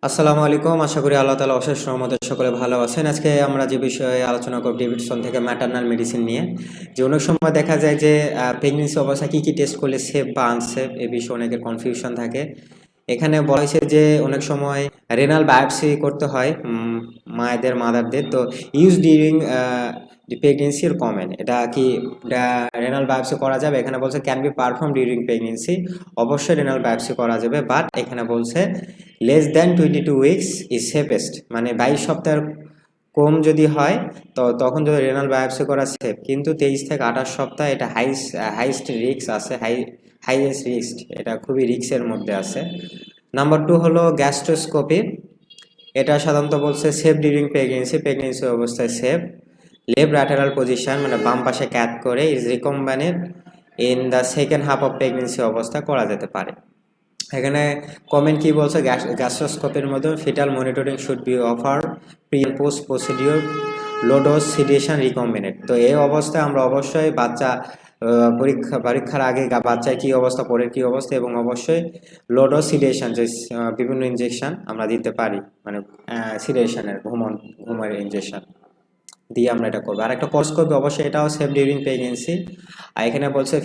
আসসালামু আলাইকুম। আশা করি আল্লাহ তাআলা অশেষ রহমতে সকলে ভালো আছেন। আজকে আমরা যে বিষয়ে আলোচনা করব ডেভিডসন থেকে ম্যাটারনাল মেডিসিন নিয়ে। যে অনেক সময় দেখা যায় যে প্রেগন্যান্সি অবস্থায় কী টেস্ট করলে সেফ বা আনসেফ এ বিষয়ে অনেকের কনফিউশন থাকে। এখানে বলা হয়েছে যে অনেক সময় রেনাল বায়োপসি করতে হয় মাদারদের। তো ইউজ ডিউরিং প্রেগনেন্সি এর কমেন্ট এটা কি রেনাল বায়োপসি করা যাবে? এখানে বলছে can be perform during pregnancy. অবশ্যই রেনাল বায়োপসি করা যাবে, বাট এখানে বলছে less than 22 weeks is safest, মানে 22 সপ্তাহের কম যদি হয় তো তখন যদি রেনাল বায়োপসি করা সেফ, কিন্তু 23 থেকে 28 সপ্তাহ এটা হাইস্ট রিস্ক আছে, হাইয়েস্ট রিস্ক, এটা খুবই রিস্কের মধ্যে আছে। নাম্বার 2 হলো গ্যাস্ট্রোস্কোপি। এটা সাধারণত বলছে সেফ ডিউরিং প্রেগনেন্সি অবস্থায় সেফ। লেফট ল্যাটেরাল পজিশন মানে বাম পাশে ক্যাথ করে is recommended in the second half of pregnancy অবস্থা করা যেতে পারে। এখানে কমেন্ট কি বলছে, গ্যাস্ট্রোস্কোপির মধ্যে fetal monitoring should be offer pre and post procedure, low dose sedation recommended. তো এই অবস্থায় আমরা অবশ্যই বাচ্চা পরীক্ষার আগে বাচ্চার কি অবস্থা, পরের কি অবস্থা, এবং অবশ্যই লো ডোজ সিডেশন যে বিভিন্ন ইনজেকশন আমরা দিতে পারি, মানে সিডেশনের ঘুমের ইনজেকশন দিয়ে আমরা এটা করবো। আর একটা কোর্স করবে অবশ্যই, এটাও সেফ ডিউরিং প্রেগনেন্সি। আর এখানে বলছে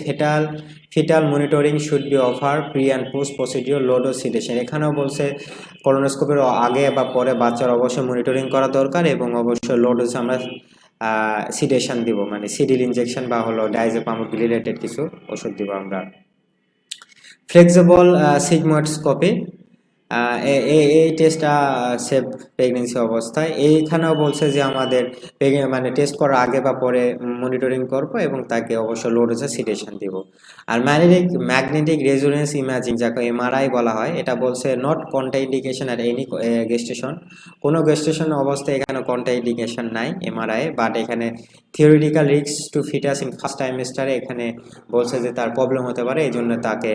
fetal monitoring should be offer pre and post procedure low dose sedation. এখানেও বলছে কোলোনোস্কোপির আগে বা পরে বাচ্চার অবশ্যই মনিটরিং করা দরকার, এবং অবশ্যই লো ডোজ আমরা সিডেশন দিব, মানে সিডিল ইনজেকশন বা হলো ডাইজেপাম রিলেটেড কিছু ওষুধ দিব আমরা। ফ্লেক্সিবল সিগমোইডস্কোপি, এই টেস্টটা সেফ প্রেগনেন্সি অবস্থায়। এইখানেও বলছে যে আমাদের মানে টেস্ট করার আগে বা পরে মনিটরিং করব এবং তাকে অবশ্যই লো ডোজে সিডেশন দিব। আর ম্যাগনেটিক রেজোনেন্স ইমেজিং, যাকে এমআরআই বলা হয়, এটা বলছে নট কন্ট্রাইন্ডিকেশন আর এনি গেস্টেশন। কোনো গেস্টেশন অবস্থায় এখানে কন্ট্রাইন্ডিকেশন নাই এমআরআই, বাট এখানে theoretical risk to fetus in first টাইমেস্টারে এখানে বলছে যে তার প্রবলেম হতে পারে, এই জন্য তাকে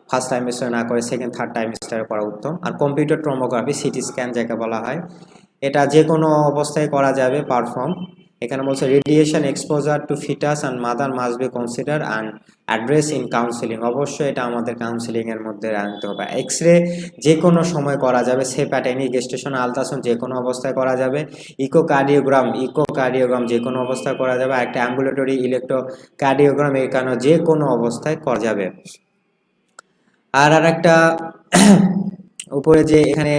ফার্স্ট টাইমেস্টার না করে সেকেন্ড থার্ড টাইমেস্টারে করা উত্তম। আর কম্পিউটার টমোগ্রাফি, সিটি স্ক্যান যাকে বলা হয়, এটা যে কোনো অবস্থায় করা যাবে পারফর্ম। এখানে বলছে radiation exposure to fetus and mother must be consider and address in counselling. অবশ্যই এটা আমাদের কাউন্সিলিংয়ের মধ্যে আনতে হবে। এক্সরে যে কোনো সময় করা যাবে, সেফ অ্যাট এনি গেস্টেশন। আলট্রাসাউন্ড যে কোনো অবস্থায় করা যাবে। ইকোকার্ডিওগ্রাম যে কোনো অবস্থায় করা যাবে। আর একটা অ্যাম্বুলেটরি ইলেকট্রোকার্ডিওগ্রাম এখানে যে কোনো অবস্থায় করা যাবে। আর একটা উপরে যে এখানে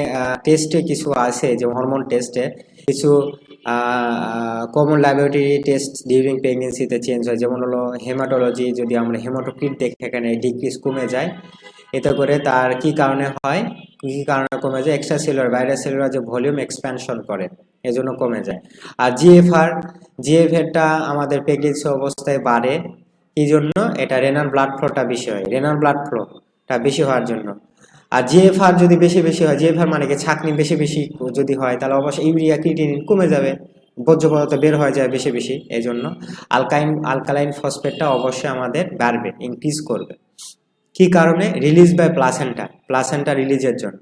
টেস্টে কিছু আছে, যে হরমোন টেস্টে কিছু কমন ল্যাবরেটরি টেস্ট ডিউরিং প্রেগনেন্সিতে চেঞ্জ হয়, যেমন হলো হেমাটোলজি। যদি আমরা হেমাটোক্রিট দেখি এখানে ডিক্রিজ কমে যায়, এতে করে তার কি কারণে হয়, কি কারণে কমে যায়, এক্সট্রা সেলুলার বাইরে সেলুলার যে ভলিউম এক্সপ্যানশন করে এজন্য কমে যায়। আর জিএফআরটা আমাদের প্রেগনেন্সি অবস্থায় বাড়ে, কি জন্য? এটা রেনাল ব্লাড ফ্লোটা বেশি হয়, রেনাল ব্লাড ফ্লোটা বেশি হওয়ার জন্য। আর জিএফআর যদি বেশি হয়, জিএফআর মানে কি ছাঁকনি বেশি যদি হয়, তাহলে অবশ্যই ইউরিয়া ক্রিয়েটিনিন কমে যাবে, বর্জ্য পদার্থ বের হয়ে যায় বেশি। এই জন্য আলকালাইন ফসফেটটা অবশ্যই আমাদের বাড়বে, ইনক্রিজ করবে। কি কারণে? রিলিজ বাই প্লাসেন্টা রিলিজের জন্য।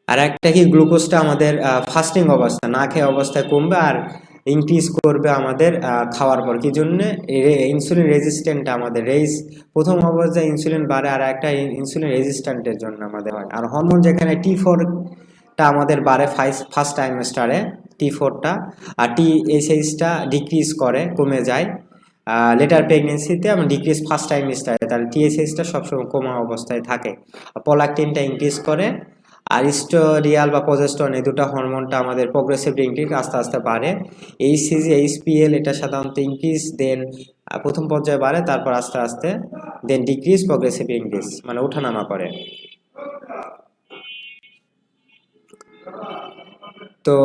আর একটা কি, গ্লুকোজটা আমাদের ফাস্টিং অবস্থা, না খেয়ে অবস্থায় কমবে, আর ইনক্রিজ করবে আমাদের খাওয়ার পর। কি জন্য? ইনসুলিন রেজিস্ট্যান্টটা আমাদের প্রথম অবস্থায় ইনসুলিন বাড়ে, আর একটা ইনসুলিন রেজিস্ট্যান্টের জন্য আমাদের হয়। আর হরমোন যেখানে T4টা আমাদের বাড়ে ফার্স্ট টাইমেস্টারে, T4টা, আর TSHটা ডিক্রিজ করে, কমে যায় লেটার প্রেগনেন্সিতে, আমরা ডিক্রিজ ফার্স্ট টাইমেস্টারে, তাহলে TSHটা সবসময় কমা অবস্থায় থাকে। প্রোল্যাকটিনটা ইনক্রিজ করে, আর ইস্টোডিয়াল বা প্রজেস্টেরন, এই দুটো হরমোনটা আমাদের প্রোগ্রেসিভলি ইনক্রিজ আস্তে পারে। এইচসিজি এইচপিএল এটা সাধারণত ইনক্রিজ, দেন প্রথম পর্যায়ে বাড়ে, তারপর আস্তে দেন ডিক্রিজ, প্রোগ্রেসিভ ইনক্রিজ, মানে ওঠানামা করে। তো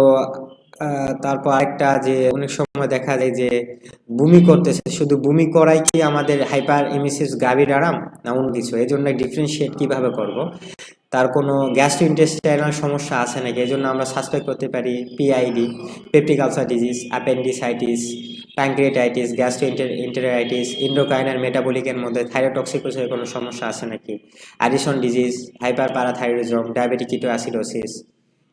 তারপর আরেকটা, যে অনেক সময় দেখা যায় যে বমি করতেছে, শুধু বমি করাই কি আমাদের হাইপার এমিসিস গাভীর আরাম না অন্য কিছু? এই জন্য ডিফারেন্সিয়েট কিভাবে করব, তার কোনো গ্যাস্ট্রোইন্টেস্টাইনাল সমস্যা আছে নাকি, এই জন্য আমরা সাসপেক্ট করতে পারি PID, peptic ulcer disease, appendicitis, pancreatitis, gastroenteritis, endocrinal মেটাবলিকের মধ্যে থাইরোটক্সিকোসের কোনো সমস্যা আছে নাকি, Addison disease, hyperparathyroidism, diabetic ketoacidosis,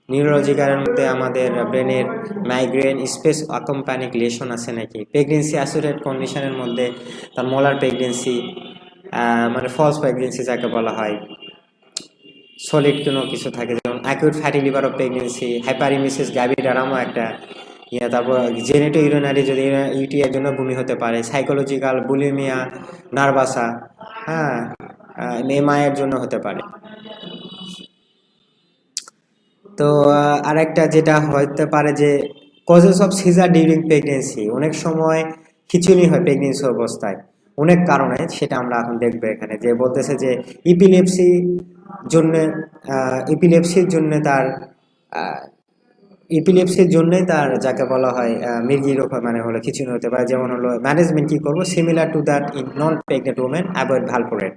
নিউরোলজিক্যালের মধ্যে আমাদের ব্রেনের মাইগ্রেন, স্পেস অ্যাকম্পানিক লেশন আছে নাকি, প্রেগনেন্সি অ্যাসোসিয়েটেড কন্ডিশনের মধ্যে তার মোলার প্রেগনেন্সি, মানে ফলস প্রেগনেন্সি যাকে বলা হয়, সলিড কোনো কিছু থাকে, যেমন acute fatty liver of pregnancy, hyperemesis গ্যাভিডারামও একটা ইয়ে। তারপর জেনেটো ইউরিনারি, যদি ইউটিআইয়ের জন্য বমি হতে পারে। সাইকোলজিক্যাল বুলিমিয়া নার্ভাসা, হ্যাঁ, এমআইয়ের জন্য হতে পারে। তো আরেকটা যেটা হতে পারে যে causes of seizure during pregnancy, অনেক সময় খিঁচুনি হয় প্রেগনেন্সি অবস্থায় অনেক কারণে, সেটা আমরা এখন দেখবো এখানে। যে বলতেছে যে ইপিলেপসি জন্য, ইপিলেপসির জন্য তার ইপিলেপসির জন্য তার যাকে বলা হয় মৃগী রোগ, মানে হলো খিঁচুনি হতে পারে। যেমন হলো ম্যানেজমেন্ট কি করবো, similar to that in non pregnant women avoid valproate.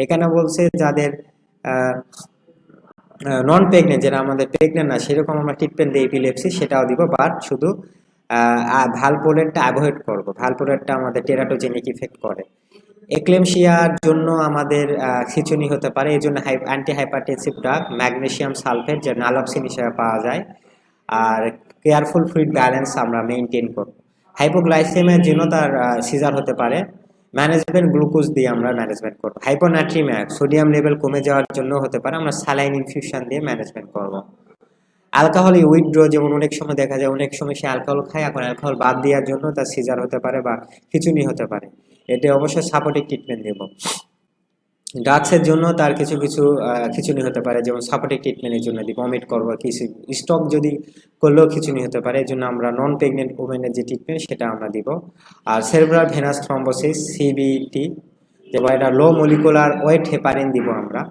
এখানে বলছে যাদের নন প্রেগনেন্ট, যেটা আমাদের প্রেগনেন্ট না সেরকম আমরা ট্রিটমেন্ট দিই এপিলেপসি, সেটাও দিব, বাট শুধু ভালপোরেটটা অ্যাভয়েড করবো। ভালপোরেটটা আমাদের টেরাটোজেনিক ইফেক্ট করে। এক্লেমশিয়ার জন্য আমাদের খিঁচুনি হতে পারে, এই জন্য anti hypertensive drug magnesium sulphate, যে নালোক্সিন হিসেবে পাওয়া যায়। আর কেয়ারফুল ফ্লুইড ব্যালেন্স আমরা মেনটেন করব। হাইপোগ্লাইসেমিয়ার জন্য তার সিজার হতে পারে, ম্যানেজমেন্ট গ্লুকোজ দিয়ে আমরা ম্যানেজমেন্ট করব। হাইপোনাট্রিমিয়া, সোডিয়াম লেভেল কমে যাওয়ার জন্য হতে পারে, আমরা স্যালাইন ইনফিউশন দিয়ে ম্যানেজমেন্ট করব। অ্যালকোহল উইথড্র, যেমন অনেক সময় দেখা যায় অনেক সময় সে অ্যালকোহল খায়, এখন অ্যালকোহল বাদ দেওয়ার জন্য তার সিজার হতে পারে বা খিঁচুনি হতে পারে, এতে অবশ্যই সাপোর্টিভ ট্রিটমেন্ট দেব। ড্রাগসের জন্য তার কিছু কিছু খিঁচুনি হতে পারে, যেমন সাপোর্টিভ ট্রিটমেন্টের জন্য দিই, ভমিট করবো, কিছু স্টক যদি করলেও খিঁচুনি হতে পারে, এই জন্য আমরা নন প্রেগনেন্ট ওমেনের যে ট্রিটমেন্ট সেটা আমরা দিব। আর সেরেব্রাল ভেনাস থ্রম্বোসিস সিবিটি, যেমন এটা লো মলিকুলার ওয়েট হেপারিন দিব আমরা।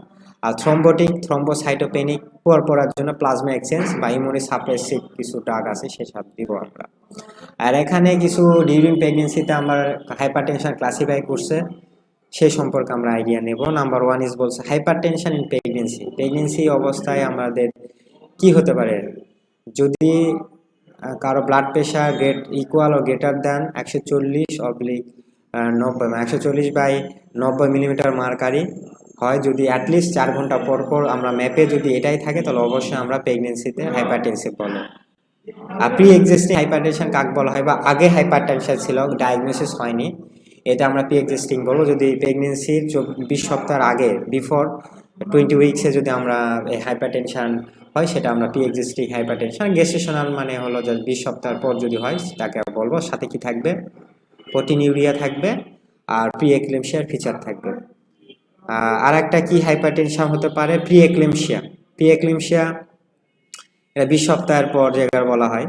আর থ্রম্বোটিক থ্রম্বোসাইটোপেনিক পড়ার জন্য প্লাজমা এক্সচেঞ্জ বা ইমিউনি সাপ্রেসিভ কিছু ড্রাগ আছে সেসব দিব আমরা। আর এখানে কিছু ডিউরিং প্রেগনেন্সিতে আমার হাইপারটেনশন ক্লাসিফাই করছে, সেই সম্পর্কে আমরা আইডিয়া নেব। নাম্বার 1 ইজ বলছে হাইপারটেনশন ইন প্রেগনেন্সি। প্রেগনেন্সি অবস্থায় আমাদের কি হতে পারে, যদি কারো ব্লাড প্রেশার ইকুয়াল ও গ্রেটার দ্যান 140/90, 140/90 মিলিমিটার মার্কারি হয়, যদি অ্যাটলিস্ট 4 ঘন্টা পর পর আমরা ম্যাপে যদি এটাই থাকে, তাহলে অবশ্যই আমরা প্রেগনেন্সিতে হাইপারটেনসিভ বলবো। আর প্রি এক্সিস্টিং হাইপারটেনশন কাকে বলা হয়, বা আগে হাইপারটেনশন ছিল ডায়াগনোসিস হয়নি, এটা আমরা প্রি এক্সিস্টিং বলবো। যদি প্রেগনেন্সির 20 সপ্তাহের আগে, বিফোর 20 উইকসে যদি আমরা হাইপারটেনশন হয়, সেটা আমরা প্রি এক্সিস্টিং হাইপারটেনশন। গেস্টেশনাল মানে হলো যে 20 সপ্তাহ পর যদি হয় তাকে বলবো। সাথে কি থাকবে, প্রোটিনিউরিয়া থাকবে, আর প্রি এক্লেমশিয়ার ফিচার থাকবে। আর একটা কি হাইপারটেনশন হতে পারে, প্রি এক্লেমশিয়া। প্রি এক্লেমশিয়া এটা 20 সপ্তাহের পর যেটা বলা হয়,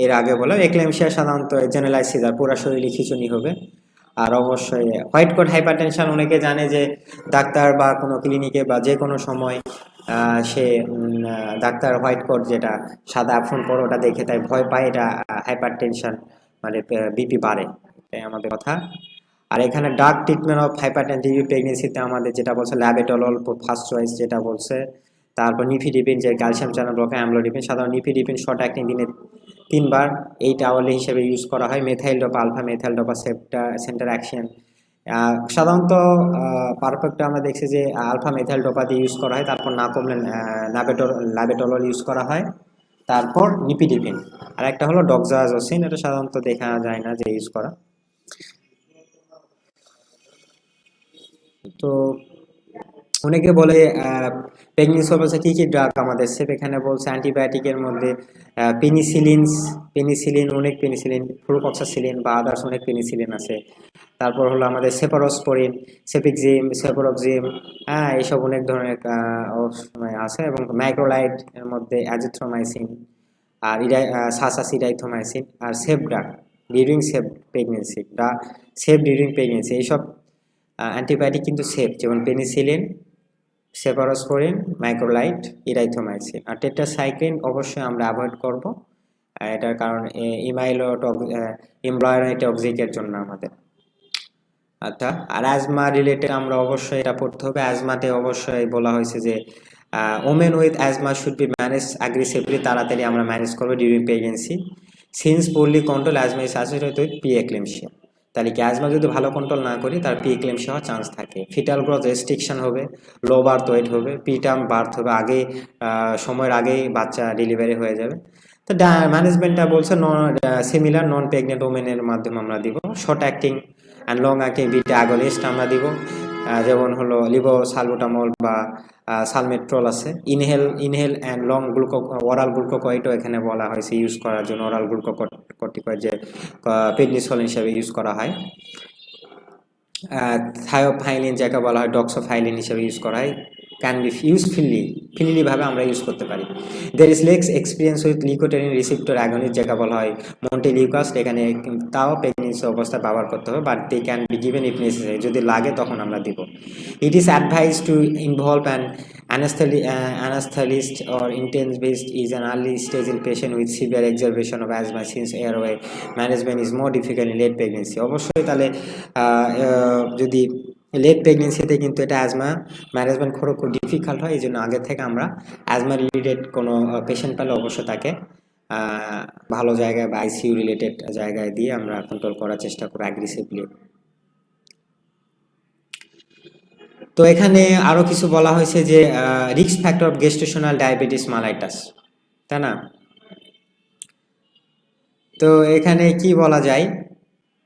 এর আগে বলা। এক্লেমশিয়া সাধারণত জেনারেলাইজ সিজার, পুরো শরীরে খিঁচুনি হবে। আর অবশ্যই হোয়াইট কোট হাইপারটেনশন অনেকে জানে যে ডাক্তার বা কোনো ক্লিনিকে বা যে কোনো সময় সে ডাক্তার হোয়াইট কোট যেটা সাদা অ্যাপ্রন পরে ওটা দেখে তাই ভয় পায়, এটা হাইপারটেনশন মানে বিপি বাড়ে, এটাই আমাদের কথা। আর এখানে ড্রাগ ট্রিটমেন্ট অফ হাইপারটেনসিভ প্রেগনেন্সিতে আমাদের যেটা বলছে ল্যাবেটলল ফার্স্ট চয়েস যেটা বলছে। তারপর নিফিডিপিন, যে ক্যালসিয়াম চ্যানেল ব্লকার, অ্যামলোডিপিন। সাধারণত নিফিডিপিন শর্ট অ্যাক্টিং দিনে 3 বার 8 আওয়ারলি হিসেবে ইউজ করা হয়। Methyl dopa alpha, methyl dopa centre action. সাধারণত পারফেক্ট আমরা দেখছি যে আলফা মেথাইল ডোপা দিয়ে ইউজ করা হয়, তারপর না কমলে ল্যাবেটলল ইউজ করা হয়, তারপর নিপিডিপিন। আর একটা হলো ডক্সাজোসিন, এটা সাধারণত দেখা যায় না যে ইউজ করা। তো অনেকে বলে প্রেগনেন্সি অবস্থায় কী কী ড্রাগ আমাদের সেফ, এখানে বলছে অ্যান্টিবায়োটিকের মধ্যে পেনিসিলিন, অনেক পেনিসিলিন, ফ্লুকক্সাসিলিন বা আদার্স অনেক পেনিসিলিন আছে। তারপর হলো আমাদের সেফারোস্পোরিন, সেফিক্সিম, সেফোরক্সিম, হ্যাঁ, এইসব অনেক ধরনের আছে। এবং মাইক্রোলাইট এর মধ্যে অ্যাজিথ্রোমাইসিন, আর সাসাসিডাইথ্রোমাইসিন। আর safe drug during safe pregnancy, safe during pregnancy, এইসব অ্যান্টিবায়োটিক কিন্তু সেফ, যেমন পেনিসিলিন, সেফারোস্পোরিন, মাইক্রোলাইট, ইরাইথ্রোমাইসিন। আর টেট্রাসাইক্লিন অবশ্যই আমরা অ্যাভয়েড করব, এটার কারণ এমব্রয়োটক্সিকের জন্য আমাদের। আচ্ছা, আর অ্যাজমা রিলেটেড আমরা অবশ্যই এটা পড়তে হবে। অ্যাজমাতে অবশ্যই বলা হয়েছে যে women with asthma should be manage aggressively, তাড়াতাড়ি আমরা ম্যানেজ করবো during pregnancy. Since poorly control asthma is associated with pre এক্লেমশিয়া। তাহলে কি অ্যাজমা যদি ভালো কন্ট্রোল না করি তার প্রি এক্লেমশিয়া হওয়ার চান্স থাকে। ফিটাল গ্রোথ রেস্ট্রিকশন হবে, লো বার্থ ওয়েট হবে, প্রিটার্ম বার্থ হবে, আগে সময়ের আগেই বাচ্চা ডেলিভারি হয়ে যাবে। তো ম্যানেজমেন্টটা বলছে সিমিলার নন প্রেগনেন্ট ওমেনের মাধ্যমে আমরা দিব। Short acting and long acting beta against আমরা দিব। যেমন হলো লিভোসালবুটামল বা সালমেট্রল আছে। ইনহেল অ্যান্ড লং ওরাল গ্লুকোকয়েডও এখানে বলা হয়েছে ইউজ করার জন্য। ওরাল গ্লুকোকর্টিকয়েড যে প্রেডনিসোলিন হিসেবে ইউজ করা হয়। থায়োফাইলিন যাকে বলা হয় ডক্সোফাইলিন হিসেবে ইউজ করা হয়, ক্যান বি ইউজ ফ্রিলিভাবে আমরা ইউজ করতে পারি। There is less experience with leukotriene receptor agonist যাকে বলা হয় মন্টেলিউকাস্ট, এখানে তাও প্রেগনেন্সি অবস্থায় ব্যবহার করতে হবে, but they can be given if necessary, যদি লাগে তখন আমরা দিব। It is advise to involve an anesthetist or intensivist is an early stage in patient with severe exacerbation of asthma since airway management is more difficult in late pregnancy। অবশ্যই তাহলে যদি late প্রেগনেন্সিতে কিন্তু এটা অ্যাজমা ম্যানেজমেন্ট খুব difficult হয়, এই জন্য আগে থেকে আমরা অ্যাজমা রিলেটেড কোনো পেশেন্ট পেলে অবশ্যই তাকে ভালো জায়গায় বা আইসিইউ রিলেটেড জায়গায় দিয়ে আমরা কন্ট্রোল করার চেষ্টা করি অ্যাগ্রেসিভলি। তো এখানে আরও কিছু বলা হয়েছে যে risk factor of gestational diabetes mellitus, তাই না? তো এখানে কি বলা যায়,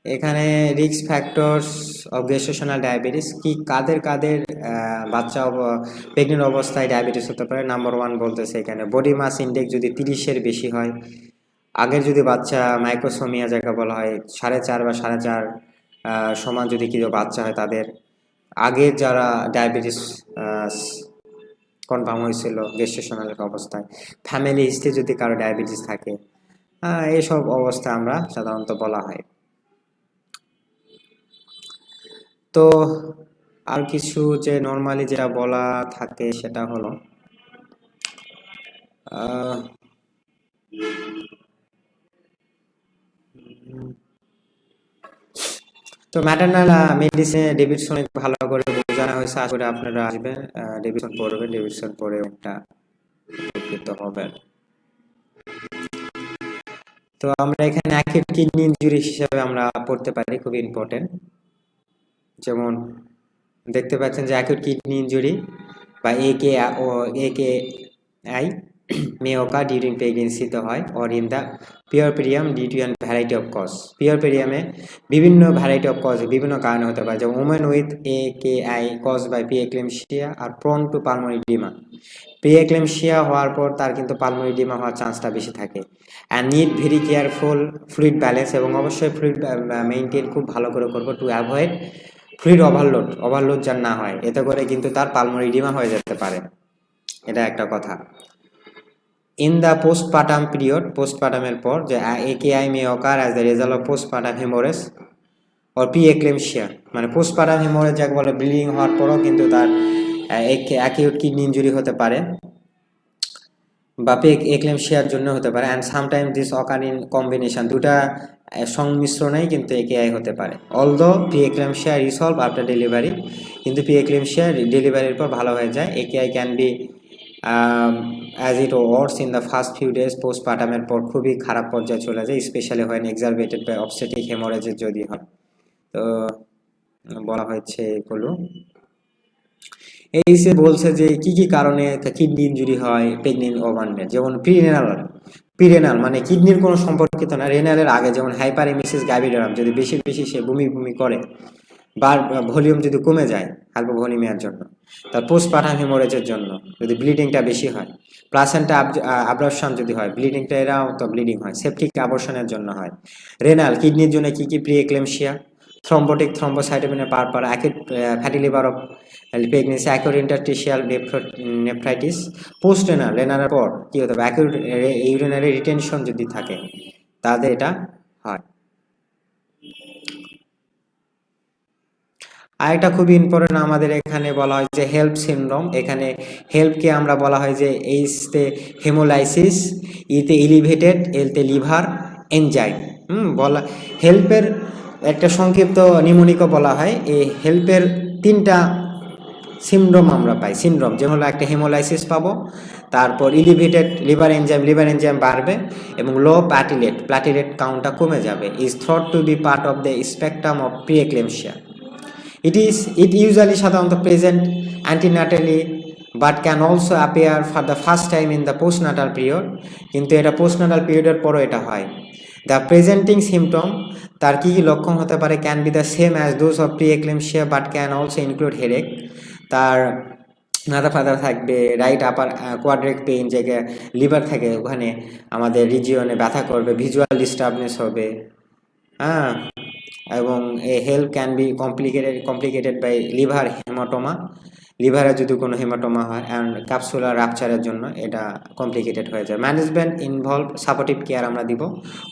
এখানে risk factors of gestational diabetes কি কাদের বাচ্চা প্রেগনেন্ট অবস্থায় ডায়াবেটিস হতে পারে। নাম্বার 1 বলতেছে এখানে বডি মাস ইন্ডেক্স যদি 30-এর বেশি হয়, আগের যদি বাচ্চা মাইক্রোসোমিয়া যাকে বলা হয় 4.5 বা 4.5 সমান যদি কিছু বাচ্চা হয়, তাদের আগের যারা ডায়াবেটিস কনফার্ম হয়েছিল গেস্টেশনাল অবস্থায়, ফ্যামিলি হিস্ট্রি যদি কারো ডায়াবেটিস থাকে, এইসব অবস্থা আমরা সাধারণত বলা হয়। তো আর কিছু যে নর্মালি যেটা বলা থাকে সেটা হলো তো ম্যাটারনাল মেডিসিনে ডেভিডসন ভালো করে বোঝানো হয়েছে, আশা করি আপনারা আসবেন, ডেভিডসন পড়বেন, ডেভিডসন পড়ে একটা উপকৃত হবেন। তো আমরা এখানে অ্যাকিউট কিডনি ইনজুরি হিসেবে আমরা পড়তে পারি, খুব ইম্পর্টেন্ট। যেমন দেখতে পাচ্ছেন যে অ্যাকিউট কিডনি ইনজুরি বা AKI may occur during pregnancy তে হয় or in the puerperium due to a variety of cause। পুয়ারপেরিয়ামে বিভিন্ন ভ্যারাইটি অফ কজ, বিভিন্ন কারণে হতে পারে, যেমন women with AKI caused by preeclampsia are prone to pulmonary edema। Preeclampsia হওয়ার পর তার কিন্তু পালমোনারি এডিমা হওয়ার চান্সটা বেশি থাকে। And need very careful fluid balance, এবং অবশ্যই ফ্লুইড মেনটেন খুব ভালো করে করবো টু অ্যাভয়েড ফ্লুইড ওভারলোড যেন না হয়, এতে করে কিন্তু তার পালমোনারি এডিমা হয়ে যেতে পারে, এটা একটা কথা। ইন দ্য পোস্টপার্টাম পিরিয়ড, পোস্টপার্টামের পর যে AKI may occur as the result of postpartum haemorrhage or preeclampsia, মানে পোস্টপার্টাম হেমোরেজ যাকে বলে ব্লিডিং হওয়ার পরও কিন্তু তার অ্যাকিউট কিডনি ইনজুরি হতে পারে বা প্রিএক্লেমশিয়ার জন্য হতে পারে। And sometime this occur in combination, দুটা সংমিশ্রণেই কিন্তু AKI হতে পারে। Although preeclampsia resolve after delivery, কিন্তু প্রিএক্লেমশিয়া ডেলিভারির পর ভালো হয়ে যায়। AKI can be as it worse in the first few days, পোস্টপার্টামের পর খুবই খারাপ পর্যায়ে চলে যায়, স্পেশালি হয় এক্সারবেটেড বাই অবস্টেটিক হেমোরেজের যদি হয়। তো বলা হয়েছে এগুলো। এই সে বলছে যে কি কি কারণে কিডনি ইনজুরি হয় প্রেগনেন্ট ওম্যানের, যেমন প্রিরেনাল মানে কিডনির কোনো সম্পর্কিত না, রেনালের আগে, যেমন হাইপারএমেসিস গ্র্যাভিডারাম, যদি বেশি সে বমি করে বা ভলিউম যদি কমে যায় হাইপোভলিমিয়ার জন্য, তার পোস্টপার্টাম হেমোরেজের জন্য যদি ব্লিডিংটা বেশি হয়, প্লাসেন্টা আবরশন যদি হয়, ব্লিডিংটা এরাও তো ব্লিডিং হয়, সেপটিক অ্যাবরশনের জন্য হয়। রেনাল কিডনির জন্য কি preeclampsia, thrombotic thrombocytopenia par acute fatty liver of pregnancy, acute interstitial nephritis. Post রেনালের পর কি হতে হবে, অ্যাকিউট ইউরিনারি রিটেনশন যদি থাকে তাদের এটা হয়। আরেকটা খুবই ইম্পর্টেন্ট আমাদের এখানে বলা হয় যে হেল্প সিনড্রোম। এখানে হেল্পকে আমরা বলা হয় যে এইচতে হেমোলাইসিস, ইতে এলিভেটেড, এলতে লিভার এনজাইম। বলা হেল্পের একটা সংক্ষিপ্ত নিমোনিকও বলা হয়। এই হেল্পের 3টা সিনড্রোম আমরা পাই, সিনড্রোম যেমন হলো একটা হেমোলাইসিস পাবো, তারপর এলিভেটেড লিভার এনজাইম বাড়বে, এবং লো প্লাটিলেট কাউন্টটা কমে যাবে। Is thought to be part of the spectrum of preeclampsia. It usually সাধারণত present antenatally but can also appear for the first time in the postnatal period, কিন্তু এটা পোস্টনাটাল পিরিয়ডের পরও এটা হয়। দ্য প্রেজেন্টিং সিমটম, তার কী কী লক্ষণ হতে পারে, can be the same as those of pre এক্লেমশিয়া but can also include headache. তার মাথা ফাথা থাকবে, রাইট আপার কোয়াড্রিক পেইন, জায়গায় লিভার থাকে ওখানে আমাদের রিজিয়নে ব্যথা করবে, ভিজুয়াল ডিস্টার্বনেস হবে, হ্যাঁ। এবং a HELLP can be complicated by liver haematoma, লিভারে যদি কোনো হেমাটোমা হয়, অ্যান্ড ক্যাপসুলার রাপচারের জন্য এটা কমপ্লিকেটেড হয়ে যায়। ম্যানেজমেন্ট ইনভলভ সাপোর্টিভ কেয়ার আমরা দিব,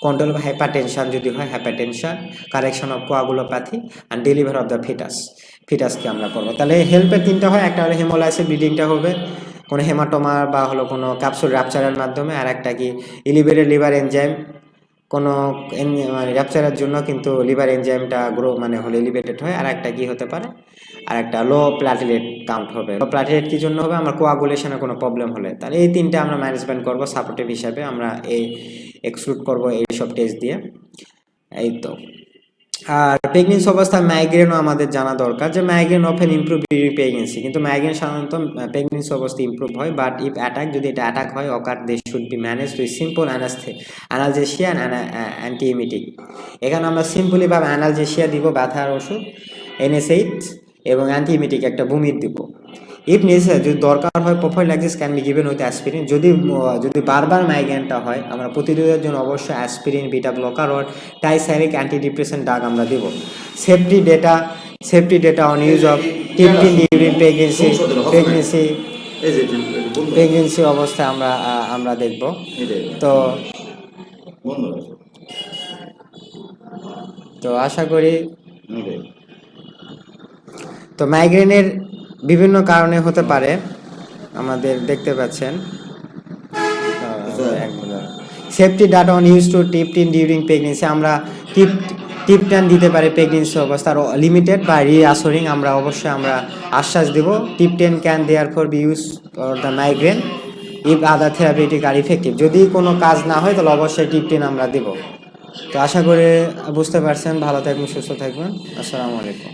কন্ট্রোল অফ হাইপারটেনশন যদি হয় hypertension, correction of coagulopathy and deliver of the ফিটাসকে আমরা করবো। তাহলে হেল্পের তিনটা হয়, একটা হলো হেমোলাইসিস ব্লিডিংটা হবে কোনো হেমাটোমা বা হলো কোনো ক্যাপসুল রাপচারের মাধ্যমে, আর একটা কি এলিভেটেড লিভার এনজাইম কোনো মানে র্যাপচারের জন্য কিন্তু লিভার এনজাইমটা মানে হলে এলিভেটেড হয়। আর একটা কি হতে পারে, আর একটা লো প্ল্যাটেলেট কাউন্ট হবে। লো প্ল্যাটেলেট কি জন্য হবে, আমার কোয়াগুলেশনে কোনো প্রবলেম হলে। তাহলে এই তিনটে আমরা ম্যানেজমেন্ট করব সাপোর্টিভ হিসাবে, আমরা এই এক্সক্লুড করব এইসব টেস্ট দিয়ে। এই তো। আর প্রেগনেন্সি অবস্থায় মাইগ্রেনও আমাদের জানা দরকার, যে migraine often improve during pregnancy, কিন্তু মাইগ্রেন সাধারণত প্রেগনেন্সি অবস্থায় ইমপ্রুভ হয়, বাট ইফ অ্যাটাক, যদি এটা অ্যাটাক হয় occur, they should be manage with simple analgesia and antiemetic. এখানে আমরা সিম্পলিভাবে অ্যানালজেসিয়া দিব, ব্যথার ওষুধ, NSAID এবং অ্যান্টিএমিটিক একটা বমির দিব। ইফ নেসেসারি, যদি দরকার হয়, prophylaxis can be given with aspirin. যদি বারবার মাইগ্রেনটা হয়, আমরা প্রতিরোধের জন্য অবশ্যই অ্যাসপিরিন, বিটা ব্লকার ও টাইসাইরিক অ্যান্টিডিপ্রেসেন্ট ড্রাগ আমরা দেব। Safety data on use of triptan during pregnancy অবস্থায় আমরা দেখব। তো আশা করি, তো মাইগ্রেনের বিভিন্ন কারণে হতে পারে, আমাদের দেখতে পাচ্ছেন। Safety data on use to triptan during pregnancy, আমরা টিপটান দিতে পারি প্রেগনেন্সি অবস্থার লিমিটেড বা রিঅ্যাসুরিং, আমরা অবশ্যই আমরা আশ্বাস দেব। Triptan can therefore be use for the migraine if other therapeutic are effective. যদি কোনো কাজ না হয় তাহলে অবশ্যই টিপটেন আমরা দেব। তো আশা করি বুঝতে পারছেন। ভালো থাকবেন, সুস্থ থাকবেন। আসসালামু আলাইকুম।